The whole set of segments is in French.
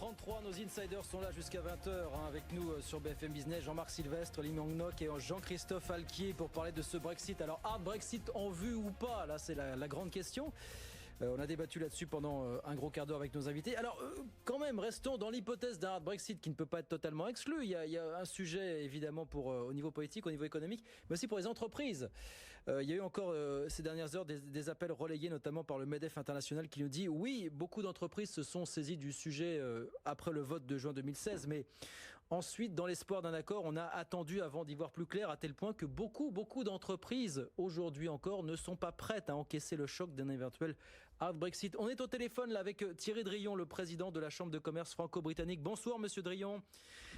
8h33, nos insiders sont là jusqu'à 20h avec nous sur BFM Business. Jean-Marc Sylvestre, Lee Myung-nok et Jean-Christophe Alquier pour parler de ce Brexit. Alors, hard Brexit en vue ou pas? Là, c'est la grande question. On a débattu là-dessus pendant un gros quart d'heure avec nos invités. Alors, quand même, restons dans l'hypothèse d'un hard Brexit qui ne peut pas être totalement exclu. Il y a un sujet, évidemment, pour au niveau politique, au niveau économique, mais aussi pour les entreprises. Il y a eu encore ces dernières heures des appels relayés, notamment par le MEDEF International, qui nous dit oui, beaucoup d'entreprises se sont saisies du sujet après le vote de juin 2016, mais ensuite, dans l'espoir d'un accord, on a attendu avant d'y voir plus clair, à tel point que beaucoup d'entreprises, aujourd'hui encore, ne sont pas prêtes à encaisser le choc d'un éventuel hard Brexit. On est au téléphone là avec Thierry Drillon, le président de la Chambre de commerce franco-britannique. Bonsoir Monsieur Drillon.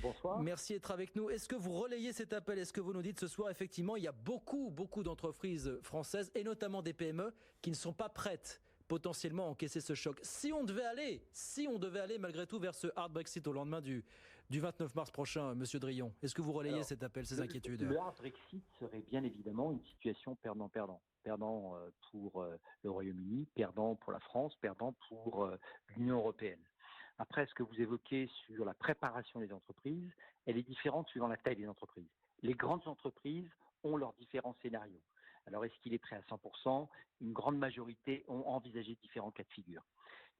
Bonsoir. Merci d'être avec nous. Est-ce que vous relayez cet appel? Est-ce que vous nous dites ce soir, effectivement, il y a beaucoup d'entreprises françaises, et notamment des PME, qui ne sont pas prêtes potentiellement à encaisser ce choc? Si on devait aller malgré tout vers ce hard Brexit au lendemain du 29 mars prochain, Monsieur Drillon, est-ce que vous relayez cet appel, ces inquiétudes? Le hard Brexit serait bien évidemment une situation perdant-perdant. Perdant pour le Royaume-Uni, perdant pour la France, perdant pour l'Union européenne. Après, ce que vous évoquez sur la préparation des entreprises, elle est différente suivant la taille des entreprises. Les grandes entreprises ont leurs différents scénarios. Alors, est-ce qu'il est prêt à 100%? Une grande majorité ont envisagé différents cas de figure.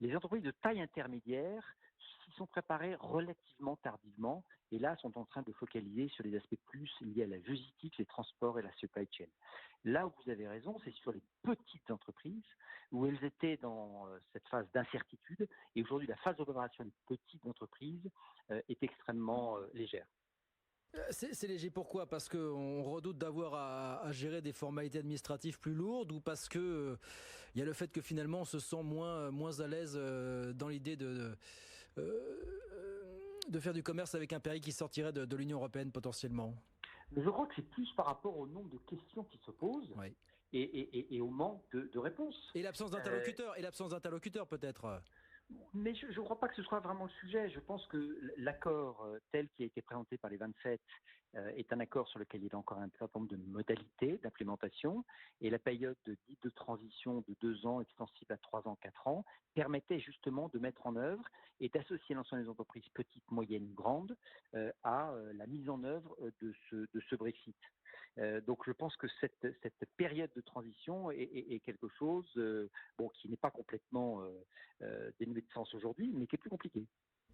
Les entreprises de taille intermédiaire s'y sont préparées relativement tardivement et là sont en train de focaliser sur les aspects plus liés à la logistique, les transports et la supply chain. Là où vous avez raison, c'est sur les petites entreprises où elles étaient dans cette phase d'incertitude et aujourd'hui la phase de préparation des petites entreprises est extrêmement légère. C'est léger, pourquoi? Parce qu'on redoute d'avoir à gérer des formalités administratives plus lourdes, ou parce que il y a le fait que finalement on se sent moins à l'aise dans l'idée de faire du commerce avec un pays qui sortirait de l'Union européenne potentiellement? Mais je crois que c'est plus par rapport au nombre de questions qui se posent oui. et au manque de réponses. Et l'absence d'interlocuteur peut-être. Mais je ne crois pas que ce soit vraiment le sujet. Je pense que l'accord tel qu'il a été présenté par les 27 est un accord sur lequel il y a encore un certain nombre de modalités d'implémentation. Et la période dite de transition de 2 ans, extensible à 3 ans, 4 ans, permettait justement de mettre en œuvre et d'associer l'ensemble des entreprises petites, moyennes, grandes à la mise en œuvre de ce Brexit. Donc je pense que cette période de transition est quelque chose qui n'est pas complètement dénué de sens aujourd'hui, mais qui est plus compliqué.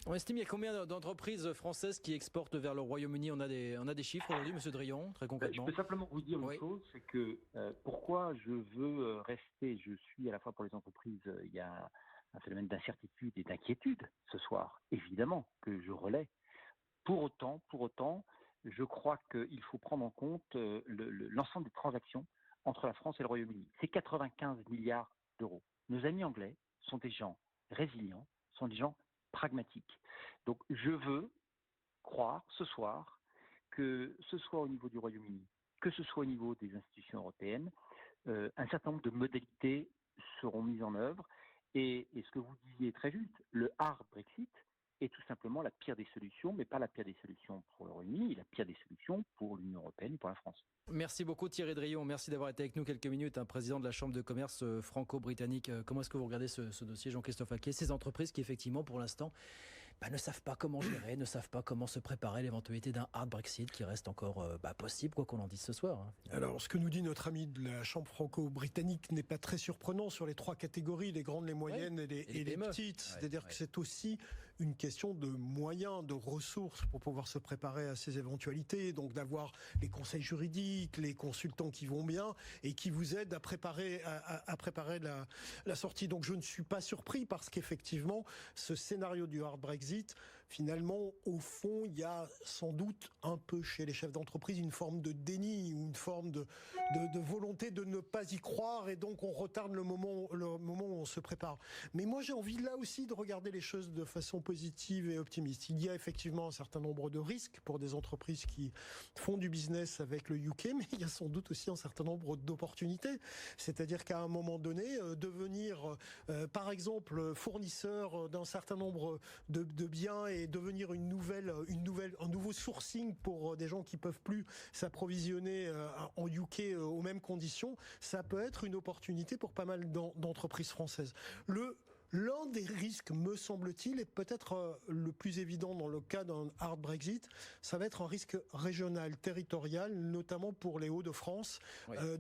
On estime il y a combien d'entreprises françaises qui exportent vers le Royaume-Uni? On a des chiffres aujourd'hui, Monsieur Drillon, très concrètement? Je peux simplement vous dire une chose, c'est que pourquoi je veux rester, je suis à la fois pour les entreprises, il y a un phénomène d'incertitude et d'inquiétude ce soir, évidemment, que je relaie. Pour autant, je crois qu'il faut prendre en compte l'ensemble des transactions entre la France et le Royaume-Uni. C'est 95 milliards d'euros. Nos amis anglais sont des gens résilients, sont des gens pragmatiques. Donc je veux croire ce soir que ce soit au niveau du Royaume-Uni, que ce soit au niveau des institutions européennes, un certain nombre de modalités seront mises en œuvre. Et ce que vous disiez est très juste, le hard Brexit est tout simplement la pire des solutions, mais pas la pire des solutions pour le Royaume-Uni, la pire des solutions pour l'Union européenne et pour la France. Merci beaucoup Thierry Drillon, merci d'avoir été avec nous quelques minutes, président de la Chambre de commerce franco-britannique. Comment est-ce que vous regardez ce dossier, Jean-Christophe Alquier? Ces entreprises qui effectivement pour l'instant ne savent pas comment gérer, ne savent pas comment se préparer à l'éventualité d'un hard Brexit qui reste encore possible, quoi qu'on en dise ce soir. Alors ce que nous dit notre ami de la Chambre franco-britannique n'est pas très surprenant sur les 3 catégories, les grandes, les moyennes et les petites. C'est-à-dire que c'est aussi une question de moyens, de ressources pour pouvoir se préparer à ces éventualités, donc d'avoir les conseils juridiques, les consultants qui vont bien et qui vous aident à préparer la sortie. Donc je ne suis pas surpris parce qu'effectivement ce scénario du hard Brexit, finalement au fond il y a sans doute un peu chez les chefs d'entreprise une forme de déni ou une forme de volonté de ne pas y croire et donc on retarde le moment où on se prépare. Mais moi j'ai envie là aussi de regarder les choses de façon positive et optimiste. Il y a effectivement un certain nombre de risques pour des entreprises qui font du business avec le UK, mais il y a sans doute aussi un certain nombre d'opportunités. C'est-à-dire qu'à un moment donné, devenir, par exemple, fournisseur d'un certain nombre de biens et devenir un nouveau sourcing pour des gens qui peuvent plus s'approvisionner en UK aux mêmes conditions, ça peut être une opportunité pour pas mal d'entreprises françaises. L'un des risques, me semble-t-il, et peut-être le plus évident dans le cas d'un hard Brexit, ça va être un risque régional, territorial, notamment pour les Hauts-de-France,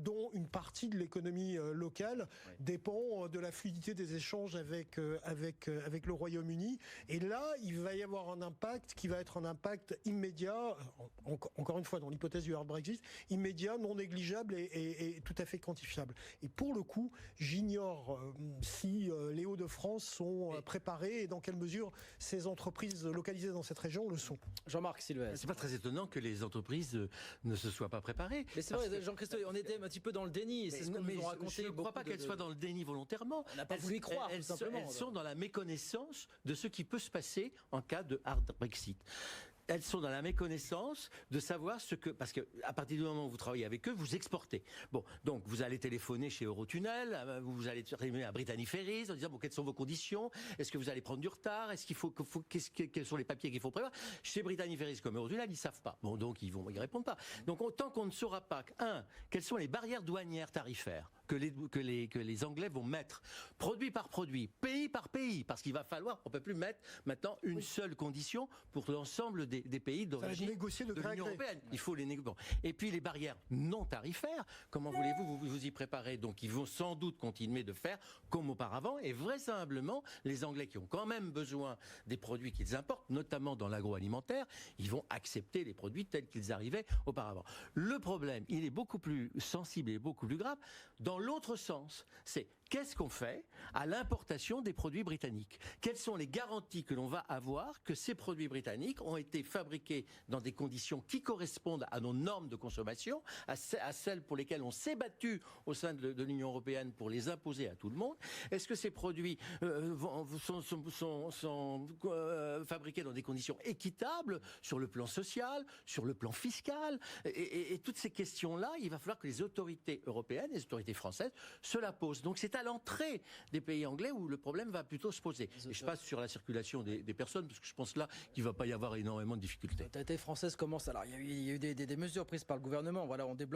dont une partie de l'économie locale dépend de la fluidité des échanges avec le Royaume-Uni. Et là, il va y avoir un impact qui va être un impact immédiat, encore une fois dans l'hypothèse du hard Brexit, immédiat, non négligeable et tout à fait quantifiable. Et pour le coup, j'ignore si les Hauts-de-France sont préparés et dans quelle mesure ces entreprises localisées dans cette région le sont. Jean-Marc Sylvestre. C'est pas très étonnant que les entreprises ne se soient pas préparées. Mais c'est vrai, Jean-Christophe, on était un petit peu dans le déni. C'est ce qu'on nous a raconté. Je ne crois pas qu'elles soient dans le déni volontairement. On n'a pas voulu y croire, tout simplement. Elles sont dans la méconnaissance de ce qui peut se passer en cas de hard Brexit. Elles sont dans la méconnaissance de savoir ce que... Parce qu'à partir du moment où vous travaillez avec eux, vous exportez. Bon, donc vous allez téléphoner chez Eurotunnel, vous allez téléphoner à Brittany Ferries en disant, bon, quelles sont vos conditions? Est-ce que vous allez prendre du retard? Est-ce qu'il faut... Quels sont les papiers qu'il faut prévoir? Chez Brittany Ferries comme Eurotunnel, ils ne savent pas. Bon, donc ils répondent pas. Donc tant qu'on ne saura pas, quelles sont les barrières douanières tarifaires que les Anglais vont mettre, produit par produit, pays par pays, parce qu'il va falloir, on ne peut plus mettre maintenant une seule condition pour l'ensemble des pays d'origine de l'Union européenne. Il faut les négocier. Et puis les barrières non tarifaires, comment voulez-vous vous y préparer? Donc ils vont sans doute continuer de faire comme auparavant, et vraisemblablement, les Anglais qui ont quand même besoin des produits qu'ils importent, notamment dans l'agroalimentaire, ils vont accepter les produits tels qu'ils arrivaient auparavant. Le problème, il est beaucoup plus sensible et beaucoup plus grave dans l'autre sens. C'est qu'est-ce qu'on fait à l'importation des produits britanniques? Quelles sont les garanties que l'on va avoir que ces produits britanniques ont été fabriqués dans des conditions qui correspondent à nos normes de consommation, à celles pour lesquelles on s'est battu au sein de l'Union européenne pour les imposer à tout le monde? Est-ce que ces produits sont fabriqués dans des conditions équitables sur le plan social, sur le plan fiscal? Et toutes ces questions-là, il va falloir que les autorités européennes, les autorités françaises, se la posent. Donc c'est à l'entrée des pays anglais où le problème va plutôt se poser. Et je passe sur la circulation des personnes, parce que je pense là qu'il ne va pas y avoir énormément de difficultés. L'autorité française commence. Alors, il y a eu des mesures prises par le gouvernement. Voilà, on débloque